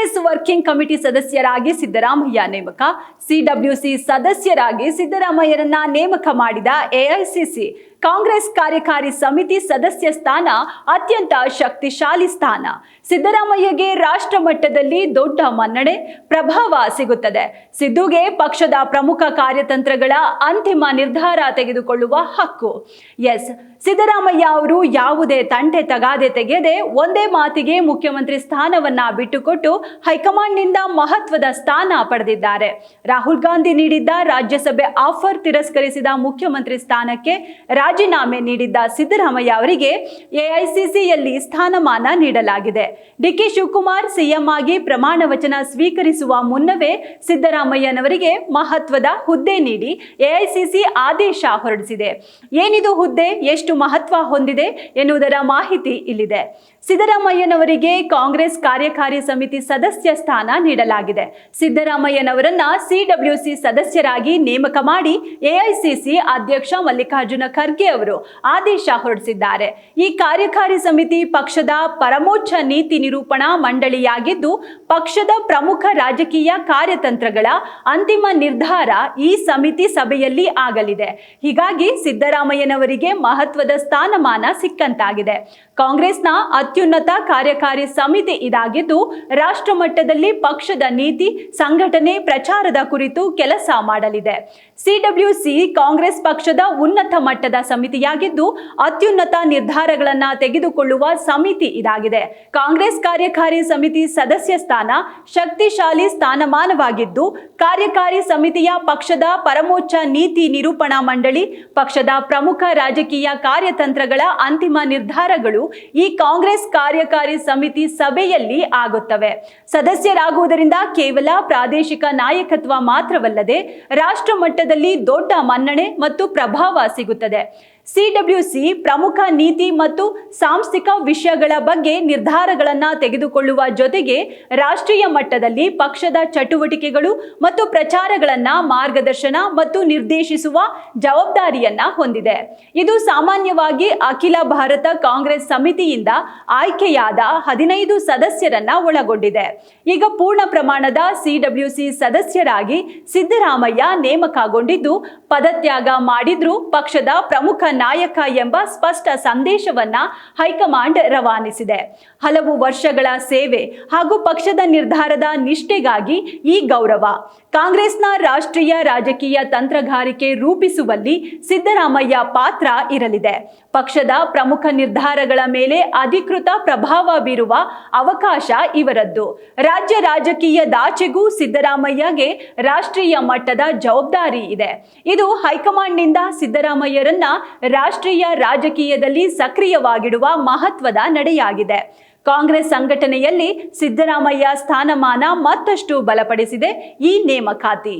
Congress working committee ಸದಸ್ಯರಾಗಿ ಸಿದ್ದರಾಮಯ್ಯ ನೇಮಕ. CWC ಸದಸ್ಯರಾಗಿ ಸಿದ್ದರಾಮಯ್ಯರನ್ನ ನೇಮಕ ಮಾಡಿದ ಎಐಸಿಸಿ. ಕಾಂಗ್ರೆಸ್ ಕಾರ್ಯಕಾರಿ ಸಮಿತಿ ಸದಸ್ಯ ಸ್ಥಾನ ಅತ್ಯಂತ ಶಕ್ತಿಶಾಲಿ ಸ್ಥಾನ. ಸಿದ್ದರಾಮಯ್ಯಗೆ ರಾಷ್ಟ್ರ ಮಟ್ಟದಲ್ಲಿ ದೊಡ್ಡ ಮನ್ನಣೆ, ಪ್ರಭಾವ ಸಿಗುತ್ತದೆ. ಸಿದ್ದುಗೆ ಪಕ್ಷದ ಪ್ರಮುಖ ಕಾರ್ಯತಂತ್ರಗಳ ಅಂತಿಮ ನಿರ್ಧಾರ ತೆಗೆದುಕೊಳ್ಳುವ ಹಕ್ಕು. ಎಸ್, ಸಿದ್ದರಾಮಯ್ಯ ಅವರು ಯಾವುದೇ ತಂಟೆ ತಗಾದೆ ತೆಗೆಯದೆ ಒಂದೇ ಮಾತಿಗೆ ಮುಖ್ಯಮಂತ್ರಿ ಸ್ಥಾನವನ್ನ ಬಿಟ್ಟುಕೊಟ್ಟು ಹೈಕಮಾಂಡ್ನಿಂದ ಮಹತ್ವದ ಸ್ಥಾನ ಪಡೆದಿದ್ದಾರೆ. ರಾಹುಲ್ ಗಾಂಧಿ ನೀಡಿದ್ದ ರಾಜ್ಯಸಭೆ ಆಫರ್ ತಿರಸ್ಕರಿಸಿದ ಮುಖ್ಯಮಂತ್ರಿ ಸ್ಥಾನಕ್ಕೆ ರಾಜೀನಾಮೆ ನೀಡಿದ್ದ ಸಿದ್ದರಾಮಯ್ಯ ಅವರಿಗೆ ಎಐಸಿಸಿಯಲ್ಲಿ ಸ್ಥಾನಮಾನ ನೀಡಲಾಗಿದೆ. ಡಿಕೆ ಶಿವಕುಮಾರ್ ಸಿಎಂ ಆಗಿ ಪ್ರಮಾಣ ವಚನ ಸ್ವೀಕರಿಸುವ ಮುನ್ನವೇ ಸಿದ್ದರಾಮಯ್ಯನವರಿಗೆ ಮಹತ್ವದ ಹುದ್ದೆ ನೀಡಿ ಎಐಸಿಸಿ ಆದೇಶ ಹೊರಡಿಸಿದೆ. ಏನಿದು ಹುದ್ದೆ, ಎಷ್ಟು ಮಹತ್ವ ಹೊಂದಿದೆ ಎನ್ನುವುದರ ಮಾಹಿತಿ ಇಲ್ಲಿದೆ. ಸಿದ್ದರಾಮಯ್ಯನವರಿಗೆ ಕಾಂಗ್ರೆಸ್ ಕಾರ್ಯಕಾರಿ ಸಮಿತಿ ಸದಸ್ಯ ಸ್ಥಾನ ನೀಡಲಾಗಿದೆ. ಸಿದ್ದರಾಮಯ್ಯನವರನ್ನ ಸಿಡಬ್ಲ್ಯೂಸಿ ಸದಸ್ಯರಾಗಿ ನೇಮಕ ಮಾಡಿ ಎಐಸಿಸಿ ಅಧ್ಯಕ್ಷ ಮಲ್ಲಿಕಾರ್ಜುನ ಖರ್ಗೆ ಅವರು ಆದೇಶ ಹೊರಡಿಸಿದ್ದಾರೆ. ಈ ಕಾರ್ಯಕಾರಿ ಸಮಿತಿ ಪಕ್ಷದ ಪರಮೋಚ್ಚ ನೀತಿ ನಿರೂಪಣಾ ಮಂಡಳಿಯಾಗಿದ್ದು, ಪಕ್ಷದ ಪ್ರಮುಖ ರಾಜಕೀಯ ಕಾರ್ಯತಂತ್ರಗಳ ಅಂತಿಮ ನಿರ್ಧಾರ ಈ ಸಮಿತಿ ಸಭೆಯಲ್ಲಿ ಆಗಲಿದೆ. ಹೀಗಾಗಿ ಸಿದ್ದರಾಮಯ್ಯನವರಿಗೆ ಮಹತ್ವದ ಸ್ಥಾನಮಾನ ಸಿಕ್ಕಂತಾಗಿದೆ. ಕಾಂಗ್ರೆಸ್ನ ಅತ್ಯುನ್ನತ ಕಾರ್ಯಕಾರಿ ಸಮಿತಿ ಇದಾಗಿದ್ದು, ರಾಷ್ಟ್ರ ಮಟ್ಟದಲ್ಲಿ ಪಕ್ಷದ ನೀತಿ, ಸಂಘಟನೆ, ಪ್ರಚಾರದ ಕುರಿತು ಕೆಲಸ ಮಾಡಲಿದೆ. ಸಿಡಬ್ಲ್ಯೂಸಿ ಕಾಂಗ್ರೆಸ್ ಪಕ್ಷದ ಉನ್ನತ ಮಟ್ಟದ ಸಮಿತಿಯಾಗಿದ್ದು, ಅತ್ಯುನ್ನತ ನಿರ್ಧಾರಗಳನ್ನು ತೆಗೆದುಕೊಳ್ಳುವ ಸಮಿತಿ ಇದಾಗಿದೆ. ಕಾಂಗ್ರೆಸ್ ಕಾರ್ಯಕಾರಿ ಸಮಿತಿ ಸದಸ್ಯ ಸ್ಥಾನ ಶಕ್ತಿಶಾಲಿ ಸ್ಥಾನಮಾನವಾಗಿದ್ದು, ಕಾರ್ಯಕಾರಿ ಸಮಿತಿಯ ಪಕ್ಷದ ಪರಮೋಚ್ಚ ನೀತಿ ನಿರೂಪಣಾ ಮಂಡಳಿ, ಪಕ್ಷದ ಪ್ರಮುಖ ರಾಜಕೀಯ ಕಾರ್ಯತಂತ್ರಗಳ ಅಂತಿಮ ನಿರ್ಧಾರಗಳು ಈ ಕಾಂಗ್ರೆಸ್ ಕಾರ್ಯಕಾರಿ ಸಮಿತಿ ಸಭೆಯಲ್ಲಿ ಆಗುತ್ತವೆ. ಸದಸ್ಯರಾಗುವುದರಿಂದ ಕೇವಲ ಪ್ರಾದೇಶಿಕ ನಾಯಕತ್ವ ಮಾತ್ರವಲ್ಲದೆ ರಾಷ್ಟ್ರ ಮಟ್ಟದಲ್ಲಿ ದೊಡ್ಡ ಮನ್ನಣೆ ಮತ್ತು ಪ್ರಭಾವ ಸಿಗುತ್ತದೆ. ಸಿಡಬ್ಲ್ಯೂಸಿ ಪ್ರಮುಖ ನೀತಿ ಮತ್ತು ಸಾಂಸ್ಥಿಕ ವಿಷಯಗಳ ಬಗ್ಗೆ ನಿರ್ಧಾರಗಳನ್ನು ತೆಗೆದುಕೊಳ್ಳುವ ಜೊತೆಗೆ ರಾಷ್ಟ್ರೀಯ ಮಟ್ಟದಲ್ಲಿ ಪಕ್ಷದ ಚಟುವಟಿಕೆಗಳು ಮತ್ತು ಪ್ರಚಾರಗಳನ್ನು ಮಾರ್ಗದರ್ಶನ ಮತ್ತು ನಿರ್ದೇಶಿಸುವ ಜವಾಬ್ದಾರಿಯನ್ನ ಹೊಂದಿದೆ. ಇದು ಸಾಮಾನ್ಯವಾಗಿ ಅಖಿಲ ಭಾರತ ಕಾಂಗ್ರೆಸ್ ಸಮಿತಿಯಿಂದ ಆಯ್ಕೆಯಾದ 15 ಸದಸ್ಯರನ್ನ ಒಳಗೊಂಡಿದೆ. ಈಗ ಪೂರ್ಣ ಪ್ರಮಾಣದ ಸಿಡಬ್ಲ್ಯೂಸಿ ಸದಸ್ಯರಾಗಿ ಸಿದ್ದರಾಮಯ್ಯ ನೇಮಕಗೊಂಡಿದ್ದು, ಪದತ್ಯಾಗ ಮಾಡಿದ್ರೂ ಪಕ್ಷದ ಪ್ರಮುಖ ನಾಯಕ ಎಂಬ ಸ್ಪಷ್ಟ ಸಂದೇಶವನ್ನ ಹೈಕಮಾಂಡ್ ರವಾನಿಸಿದೆ. ಹಲವು ವರ್ಷಗಳ ಸೇವೆ ಹಾಗೂ ಪಕ್ಷದ ನಿರ್ಧಾರದ ನಿಷ್ಠೆಗಾಗಿ ಈ ಗೌರವ. ಕಾಂಗ್ರೆಸ್ನ ರಾಷ್ಟ್ರೀಯ ರಾಜಕೀಯ ತಂತ್ರಗಾರಿಕೆ ರೂಪಿಸುವಲ್ಲಿ ಸಿದ್ದರಾಮಯ್ಯ ಪಾತ್ರ ಇರಲಿದೆ. ಪಕ್ಷದ ಪ್ರಮುಖ ನಿರ್ಧಾರಗಳ ಮೇಲೆ ಅಧಿಕೃತ ಪ್ರಭಾವ ಬೀರುವ ಅವಕಾಶ ಇವರದ್ದು. ರಾಜ್ಯ ರಾಜಕೀಯದಾಚೆಗೂ ಸಿದ್ದರಾಮಯ್ಯಗೆ ರಾಷ್ಟ್ರೀಯ ಮಟ್ಟದ ಜವಾಬ್ದಾರಿ ಇದೆ. ಇದು ಹೈಕಮಾಂಡ್ನಿಂದ ಸಿದ್ದರಾಮಯ್ಯರನ್ನ ರಾಷ್ಟ್ರೀಯ ರಾಜಕೀಯದಲ್ಲಿ ಸಕ್ರಿಯವಾಗಿಡುವ ಮಹತ್ವದ ನಡೆಯಾಗಿದೆ. ಕಾಂಗ್ರೆಸ್ ಸಂಘಟನೆಯಲ್ಲಿ ಸಿದ್ದರಾಮಯ್ಯ ಸ್ಥಾನಮಾನ ಮತ್ತಷ್ಟು ಬಲಪಡಿಸಿದೆ ಈ ನೇಮಕಾತಿ.